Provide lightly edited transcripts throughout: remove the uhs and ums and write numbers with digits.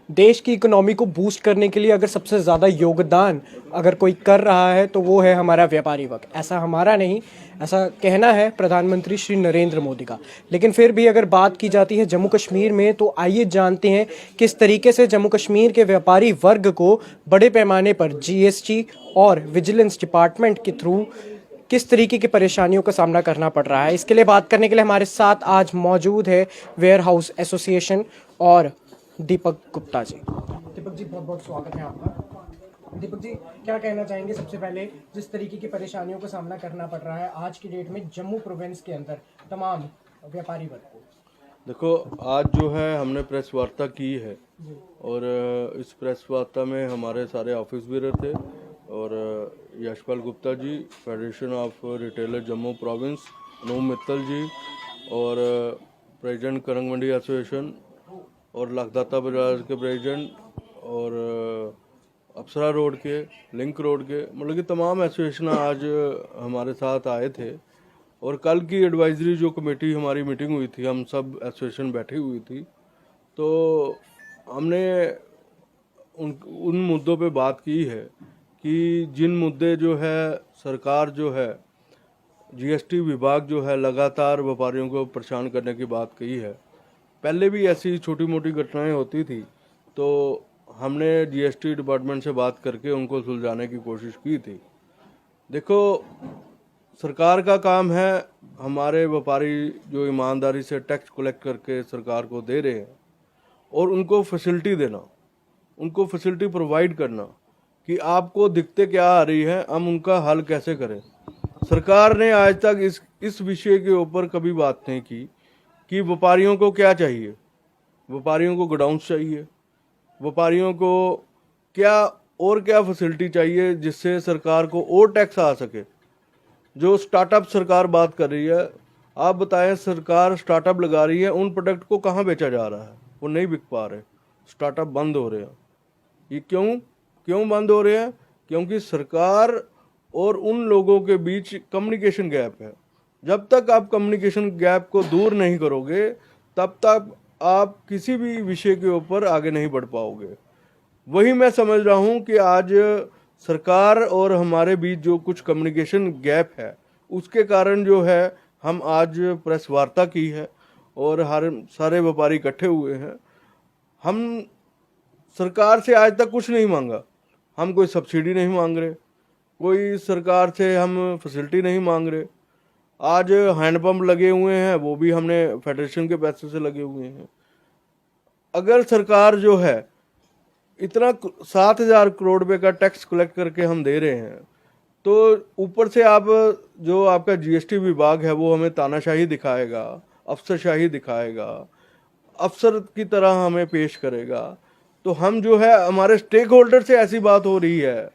देश की इकोनॉमी को बूस्ट करने के लिए अगर सबसे ज़्यादा योगदान अगर कोई कर रहा है तो वो है हमारा व्यापारी वर्ग। ऐसा हमारा नहीं, ऐसा कहना है प्रधानमंत्री श्री नरेंद्र मोदी का। लेकिन फिर भी अगर बात की जाती है जम्मू कश्मीर में, तो आइए जानते हैं किस तरीके से जम्मू कश्मीर के व्यापारी वर्ग को बड़े पैमाने पर जीएसटी और विजिलेंस डिपार्टमेंट के थ्रू किस तरीके की परेशानियों का सामना करना पड़ रहा है। इसके लिए बात करने के लिए हमारे साथ आज मौजूद है वेयर हाउस एसोसिएशन और दीपक गुप्ता जी। दीपक जी, बहुत बहुत स्वागत है आपका। दीपक जी, क्या कहना चाहेंगे सबसे पहले, जिस तरीके की परेशानियों का सामना करना पड़ रहा है आज की डेट में जम्मू प्रोविंस के अंदर तमाम व्यापारी वर्ग को? देखो, आज जो है हमने प्रेस वार्ता की है और इस प्रेस वार्ता में हमारे सारे ऑफिस भी थे और Yashpal Gupta ji, federation of retailer Jammu province, Anoop Mittal ji और प्रेसिडेंट करंग मंडी एसोसिएशन और लखदाता बाजार के प्रेसिडेंट और अप्सरा रोड के, लिंक रोड के, मतलब कि तमाम एसोसिएशन आज हमारे साथ आए थे। और कल की एडवाइजरी जो कमेटी हमारी मीटिंग हुई थी, हम सब एसोसिएशन बैठी हुई थी, तो हमने उन मुद्दों पे बात की है कि जिन मुद्दे जो है सरकार जो है, जीएसटी विभाग जो है लगातार व्यापारियों को परेशान करने की बात कही है। पहले भी ऐसी छोटी मोटी घटनाएं होती थी तो हमने जीएसटी डिपार्टमेंट से बात करके उनको सुलझाने की कोशिश की थी। देखो, सरकार का काम है हमारे व्यापारी जो ईमानदारी से टैक्स कलेक्ट करके सरकार को दे रहे हैं और उनको फैसिलिटी देना, उनको फैसिलिटी प्रोवाइड करना कि आपको दिक्कतें क्या आ रही है, हम उनका हल कैसे करें। सरकार ने आज तक इस विषय के ऊपर कभी बात नहीं की कि व्यापारियों को क्या चाहिए। व्यापारियों को गोडाउन्स चाहिए, व्यापारियों को क्या फैसिलिटी चाहिए जिससे सरकार को और टैक्स आ सके। जो स्टार्टअप सरकार बात कर रही है, आप बताएं, सरकार स्टार्टअप लगा रही है, उन प्रोडक्ट को कहाँ बेचा जा रहा है? वो नहीं बिक पा रहे, स्टार्टअप बंद हो रहे हैं। ये क्यों बंद हो रहे हैं? क्योंकि सरकार और उन लोगों के बीच कम्युनिकेशन गैप है। जब तक आप कम्युनिकेशन गैप को दूर नहीं करोगे तब तक आप किसी भी विषय के ऊपर आगे नहीं बढ़ पाओगे। वही मैं समझ रहा हूँ कि आज सरकार और हमारे बीच जो कुछ कम्युनिकेशन गैप है उसके कारण जो है हम आज प्रेस वार्ता की है और हर सारे व्यापारी इकट्ठे हुए हैं। हम सरकार से आज तक कुछ नहीं मांगा, हम कोई सब्सिडी नहीं मांग रहे, कोई सरकार से हम फैसिलिटी नहीं मांग रहे। आज हैंडपंप लगे हुए हैं, वो भी हमने फेडरेशन के पैसे से लगे हुए हैं। अगर सरकार जो है इतना 7,000 करोड़ रुपए का टैक्स कलेक्ट करके हम दे रहे हैं, तो ऊपर से आप जो आपका जीएसटी विभाग है वो हमें तानाशाही दिखाएगा, अफसरशाही दिखाएगा, अफसर की तरह हमें पेश करेगा। तो हम जो है, हमारे स्टेक होल्डर से ऐसी बात हो रही है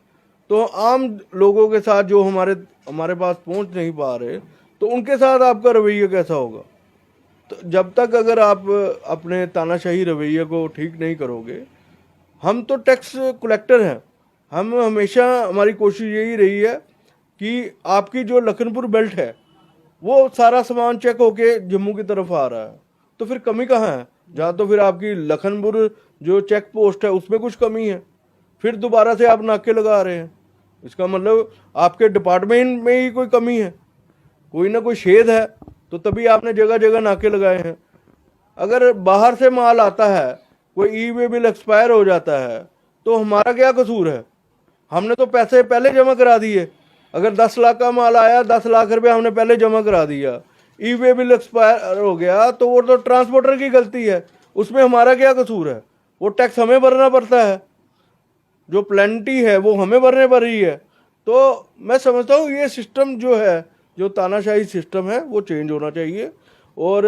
तो आम लोगों के साथ जो हमारे पास पहुंच नहीं पा रहे, तो उनके साथ आपका रवैया कैसा होगा? तो जब तक अगर आप अपने तानाशाही रवैये को ठीक नहीं करोगे, हम तो टैक्स कलेक्टर हैं, हम हमेशा, हमारी कोशिश यही रही है कि आपकी जो लखनपुर बेल्ट है वो सारा सामान चेक होके जम्मू की तरफ आ रहा है, तो फिर कमी कहाँ है? जहाँ तो फिर आपकी लखनपुर जो चेक पोस्ट है उसमें कुछ कमी है, फिर दोबारा से आप नाके लगा रहे हैं। इसका मतलब आपके डिपार्टमेंट में ही कोई कमी है, कोई ना कोई छेद है, तो तभी आपने जगह जगह नाके लगाए हैं। अगर बाहर से माल आता है, कोई ई वे बिल एक्सपायर हो जाता है, तो हमारा क्या कसूर है? हमने तो पैसे पहले जमा करा दिए। अगर 10 लाख का माल आया, 10 लाख रुपए हमने पहले जमा करा दिया, ई वे बिल एक्सपायर हो गया तो वो तो ट्रांसपोर्टर की गलती है, उसमें हमारा क्या कसूर है? वो टैक्स हमें भरना पड़ता है, जो प्लेंटी है वो हमें भरने पड़ रही है। तो मैं समझता हूँ ये सिस्टम जो है, जो तानाशाही सिस्टम है, वो चेंज होना चाहिए और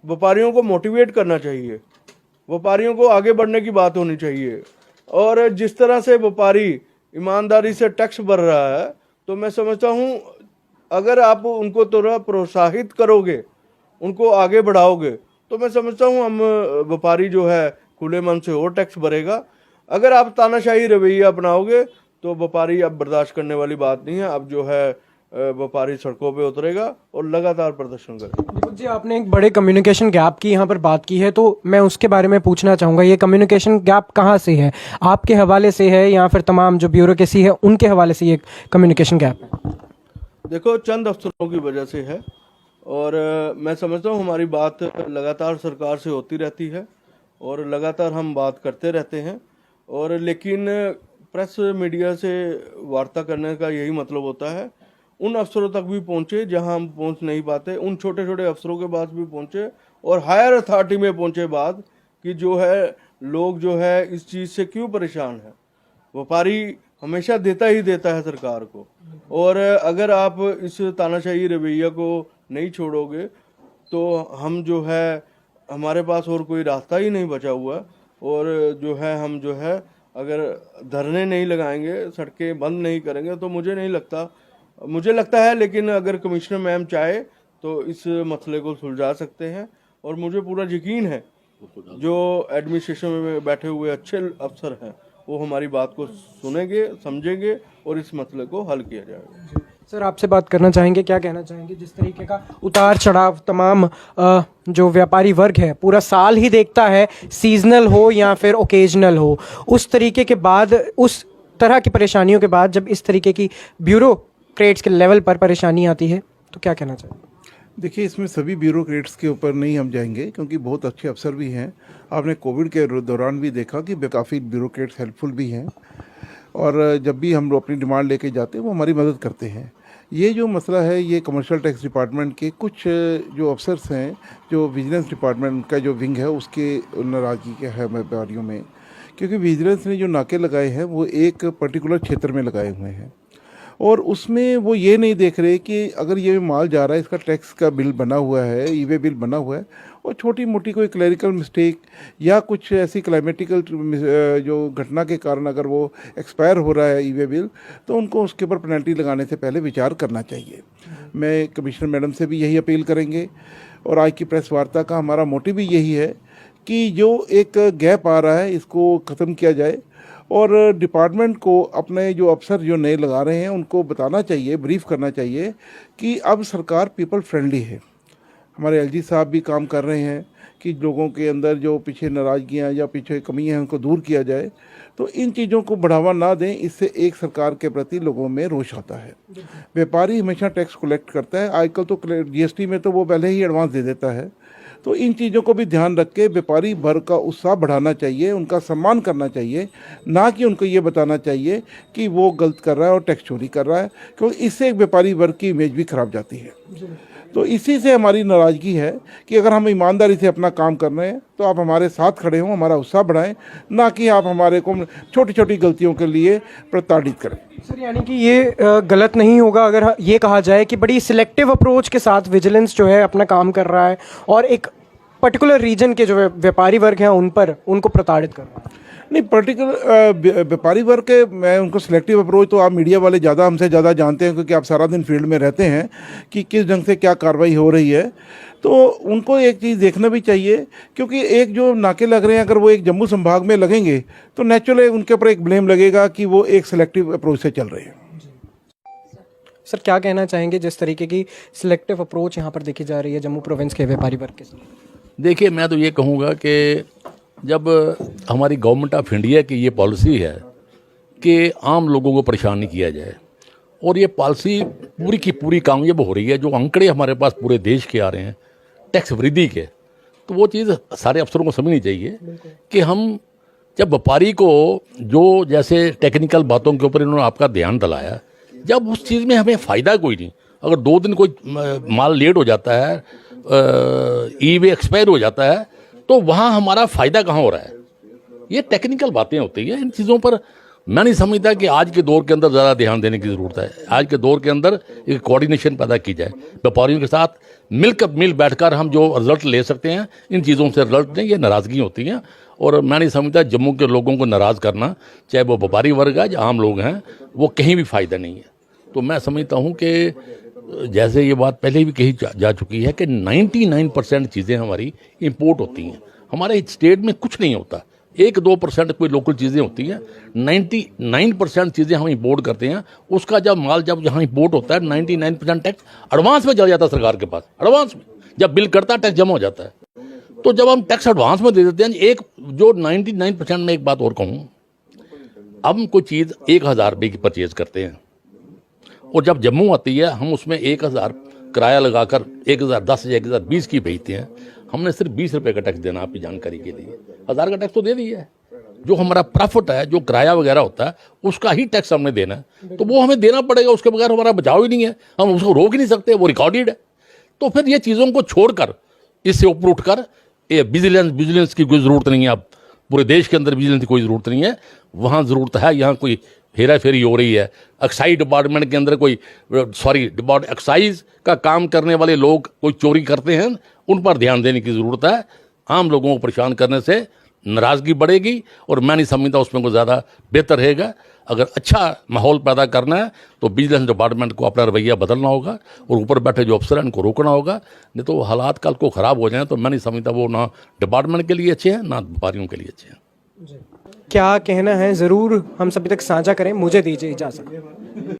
व्यापारियों को मोटिवेट करना चाहिए, व्यापारियों को आगे बढ़ने की बात होनी चाहिए। और जिस तरह से व्यापारी ईमानदारी से टैक्स भर रहा है, तो मैं समझता हूँ अगर आप उनको थोड़ा प्रोत्साहित करोगे, उनको आगे बढ़ाओगे, तो मैं समझता हूँ हम व्यापारी जो है खुले मन से और टैक्स भरेगा। अगर आप तानाशाही रवैया अपनाओगे तो व्यापारी अब बर्दाश्त करने वाली बात नहीं है। अब जो है व्यापारी सड़कों पे उतरेगा और लगातार प्रदर्शन करेगा। दीपक जी, आपने एक बड़े कम्युनिकेशन गैप की यहाँ पर बात की है, तो मैं उसके बारे में पूछना चाहूँगा, ये कम्युनिकेशन गैप कहाँ से है? आपके हवाले से है या फिर तमाम जो ब्यूरोक्रेसी है उनके हवाले से ये कम्युनिकेशन गैप है? देखो, चंद अफसरों की वजह से है और मैं समझता हूँ हमारी बात लगातार सरकार से होती रहती है और लगातार हम बात करते रहते हैं, और लेकिन प्रेस मीडिया से वार्ता करने का यही मतलब होता है उन अफसरों तक भी पहुंचे जहां हम पहुंच नहीं पाते, उन छोटे छोटे अफसरों के पास भी पहुंचे और हायर अथॉरिटी में पहुंचे बाद कि जो है लोग जो है इस चीज़ से क्यों परेशान है। व्यापारी हमेशा देता ही देता है सरकार को, और अगर आप इस तानाशाही रवैया को नहीं छोड़ोगे तो हम जो है हमारे पास और कोई रास्ता ही नहीं बचा हुआ, और जो है हम जो है अगर धरने नहीं लगाएंगे, सड़कें बंद नहीं करेंगे तो मुझे लगता है लेकिन अगर कमिश्नर मैम चाहे तो इस मसले को सुलझा सकते हैं, और मुझे पूरा यकीन है जो एडमिनिस्ट्रेशन में बैठे हुए अच्छे अफसर हैं वो हमारी बात को सुनेंगे, समझेंगे और इस मसले को हल किया जाएगा। सर, आपसे बात करना चाहेंगे, क्या कहना चाहेंगे जिस तरीके का उतार चढ़ाव तमाम जो व्यापारी वर्ग है पूरा साल ही देखता है, सीजनल हो या फिर ओकेजनल हो, उस तरीके के बाद, उस तरह की परेशानियों के बाद जब इस तरीके की ब्यूरोक्रेट्स के लेवल पर परेशानी आती है तो क्या कहना चाहेंगे? देखिए, इसमें सभी ब्यूरोक्रेट्स के ऊपर नहीं हम जाएंगे क्योंकि बहुत अच्छे अफसर भी हैं। आपने कोविड के दौरान भी देखा कि काफ़ी ब्यूरोक्रेट्स हेल्पफुल भी हैं, और जब भी हम लोग अपनी डिमांड लेके जाते हैं वो हमारी मदद करते हैं। ये जो मसला है ये कमर्शियल टैक्स डिपार्टमेंट के कुछ जो अफसर्स हैं, जो विजिलेंस डिपार्टमेंट का जो विंग है उसके नाराज़गी के है व्यापारियों में, क्योंकि विजिलेंस ने जो नाके लगाए हैं वो एक पर्टिकुलर क्षेत्र में लगाए हुए हैं, और उसमें वो ये नहीं देख रहे कि अगर ये माल जा रहा है, इसका टैक्स का बिल बना हुआ है, ई-वे बिल बना हुआ है, और छोटी मोटी कोई क्लरिकल मिस्टेक या कुछ ऐसी क्लाइमेटिकल जो घटना के कारण अगर वो एक्सपायर हो रहा है ई-वे बिल, तो उनको उसके ऊपर पेनल्टी लगाने से पहले विचार करना चाहिए। मैं कमिश्नर मैडम से भी यही अपील करेंगे, और आज की प्रेस वार्ता का हमारा मोटिव भी यही है कि जो एक गैप आ रहा है इसको ख़त्म किया जाए, और डिपार्टमेंट को अपने जो अफसर जो नए लगा रहे हैं उनको बताना चाहिए, ब्रीफ करना चाहिए कि अब सरकार पीपल फ्रेंडली है। हमारे एलजी साहब भी काम कर रहे हैं कि लोगों के अंदर जो पीछे नाराज़गियाँ या पीछे कमियाँ हैं उनको दूर किया जाए, तो इन चीज़ों को बढ़ावा ना दें, इससे एक सरकार के प्रति लोगों में रोष आता है। व्यापारी हमेशा टैक्स कलेक्ट करता है, आजकल तो जीएसटी में तो वो पहले ही एडवांस दे देता है, तो इन चीज़ों को भी ध्यान रख के व्यापारी वर्ग का उत्साह बढ़ाना चाहिए, उनका सम्मान करना चाहिए, ना कि उनको ये बताना चाहिए कि वो गलत कर रहा है और टैक्स चोरी कर रहा है, क्योंकि इससे एक व्यापारी वर्ग की इमेज भी खराब जाती है। तो इसी से हमारी नाराज़गी है कि अगर हम ईमानदारी से अपना काम कर रहे हैं तो आप हमारे साथ खड़े हों, हमारा उत्साह बढ़ाएं, ना कि आप हमारे को छोटी छोटी गलतियों के लिए प्रताड़ित करें। सर, यानी कि ये गलत नहीं होगा अगर ये कहा जाए कि बड़ी सिलेक्टिव अप्रोच के साथ विजिलेंस जो है अपना काम कर रहा है और एक पर्टिकुलर रीजन के जो व्यापारी वर्ग हैं उनको प्रताड़ित कर रहा है? नहीं, पर्टिकुलर व्यापारी वर्ग के मैं उनको सिलेक्टिव अप्रोच तो आप मीडिया वाले ज़्यादा हमसे ज़्यादा जानते हैं, क्योंकि आप सारा दिन फील्ड में रहते हैं कि किस ढंग से क्या कार्रवाई हो रही है। तो उनको एक चीज़ देखना भी चाहिए, क्योंकि एक जो नाके लग रहे हैं अगर वो एक जम्मू संभाग में लगेंगे तो नेचुरली उनके ऊपर एक ब्लेम लगेगा कि वो एक सिलेक्टिव अप्रोच से चल रहे हैं। सर, क्या कहना चाहेंगे जिस तरीके की सिलेक्टिव अप्रोच यहाँ पर देखी जा रही है जम्मू प्रोविंस के व्यापारी वर्ग के साथ? देखिए, मैं तो ये कहूँगा कि जब हमारी गवर्नमेंट ऑफ इंडिया की ये पॉलिसी है कि आम लोगों को परेशान नहीं किया जाए, और ये पॉलिसी पूरी की पूरी कामयाब हो रही है, जो आंकड़े हमारे पास पूरे देश के आ रहे हैं टैक्स वृद्धि के, तो वो चीज़ सारे अफसरों को समझनी चाहिए कि हम जब व्यापारी को जो जैसे टेक्निकल बातों के ऊपर इन्होंने आपका ध्यान दिलाया, जब उस चीज़ में हमें फ़ायदा कोई नहीं, अगर 2 दिन कोई माल लेट हो जाता है, ई-वे एक्सपायर हो जाता है, तो वहाँ हमारा फ़ायदा कहाँ हो रहा है? ये टेक्निकल बातें होती हैं। इन चीज़ों पर मैं नहीं समझता कि आज के दौर के अंदर ज़्यादा ध्यान देने की ज़रूरत है। आज के दौर के अंदर एक कोऑर्डिनेशन पैदा की जाए, व्यापारियों के साथ मिल बैठकर हम जो रिजल्ट ले सकते हैं, इन चीज़ों से रिजल्ट नहीं, ये नाराज़गी होती हैं। और मैं नहीं समझता जम्मू के लोगों को नाराज़ करना, चाहे वो व्यापारी वर्ग है या आम लोग हैं, वो कहीं भी फ़ायदा नहीं है। तो मैं समझता हूँ कि जैसे ये बात पहले भी कही जा चुकी है कि 99% चीज़ें हमारी इंपोर्ट होती हैं, हमारे स्टेट में कुछ नहीं होता। 1-2% कोई लोकल चीज़ें होती हैं, 99% चीज़ें हम इंपोर्ट करते हैं। उसका जब माल जब यहाँ इंपोर्ट होता है 99% टैक्स एडवांस में चला जाता है सरकार के पास। एडवांस में जब बिल करता है टैक्स जमा हो जाता है। तो जब हम टैक्स एडवांस में दे देते हैं, एक जो 99% में एक बात और कहूँ, अब हम कोई चीज़ 1000 रुपये की परचेज करते हैं और जब जम्मू आती है हम उसमें 1000 किराया लगाकर 1010 या 1020 की भेजते हैं। हमने सिर्फ 20 रुपये का टैक्स देना, आपकी जानकारी के लिए। 1000 का टैक्स तो दे दिया है। जो हमारा प्रॉफिट है, जो किराया वगैरह होता है, उसका ही टैक्स हमने देना है, तो वो हमें देना पड़ेगा। उसके बगैर हमारा बचाव ही नहीं है, हम उसको रोक ही नहीं सकते, वो रिकॉर्डेड है। तो फिर ये चीज़ों को छोड़कर, इससे ऊपर उठकर ये विजिलेंस की कोई ज़रूरत नहीं है। अब पूरे देश के अंदर विजिलेंस की कोई ज़रूरत नहीं है। वहाँ ज़रूरत है, यहाँ कोई हेरा फेरी हो रही है। एक्साइज डिपार्टमेंट के अंदर एक्साइज का काम करने वाले लोग कोई चोरी करते हैं, उन पर ध्यान देने की ज़रूरत है। आम लोगों को परेशान करने से नाराज़गी बढ़ेगी और मैं नहीं समझता उसमें कोई ज़्यादा बेहतर रहेगा। अगर अच्छा माहौल पैदा करना है तो विजिलेंस डिपार्टमेंट को अपना रवैया बदलना होगा और ऊपर बैठे जो अफसर हैं उनको रोकना होगा। नहीं तो हालात कल को ख़राब हो जाएं तो मैं नहीं समझता वो ना डिपार्टमेंट के लिए अच्छे हैं ना व्यापारियों के लिए अच्छे हैं। क्या कहना है ज़रूर हम सभी तक साझा करें। मुझे दीजिए इजाज़त।